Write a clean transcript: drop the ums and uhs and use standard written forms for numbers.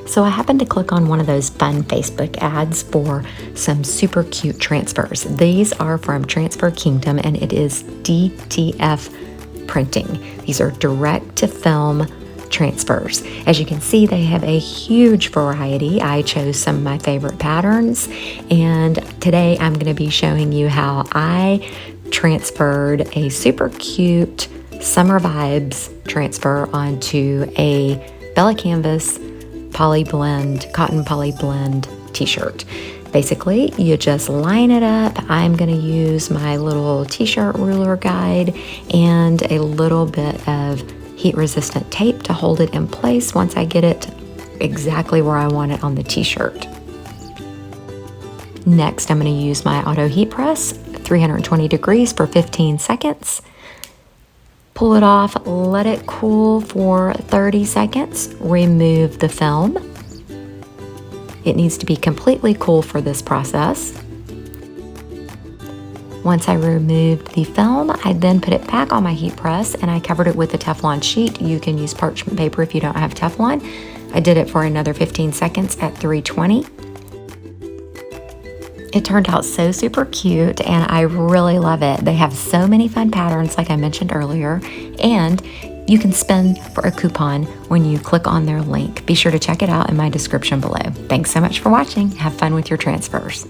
So I happened to click on one of those fun Facebook ads for some super cute transfers. These are from Transfer Kingdom, and it is DTF printing. These are direct to film transfers. As you can see, they have a huge variety. I chose some of my favorite patterns, and today I'm going to be showing you how I transferred a super cute Summer Vibes transfer onto a Bella Canvas cotton poly blend t-shirt. Basically, you just line it up. I'm going to use my little t-shirt ruler guide and a little bit of heat-resistant tape to hold it in place once I get it exactly where I want it on the t-shirt. Next, I'm going to use my auto heat press, 320 degrees for 15 seconds. Pull it off, let it cool for 30 seconds, remove the film. It needs to be completely cool for this process. Once I removed the film, I then put it back on my heat press and I covered it with a Teflon sheet. You can use parchment paper if you don't have Teflon. I did it for another 15 seconds at 320. It turned out so super cute and I really love it. They have so many fun patterns like I mentioned earlier, and you can spend for a coupon when you click on their link. Be sure to check it out in my description below. Thanks so much for watching. Have fun with your transfers.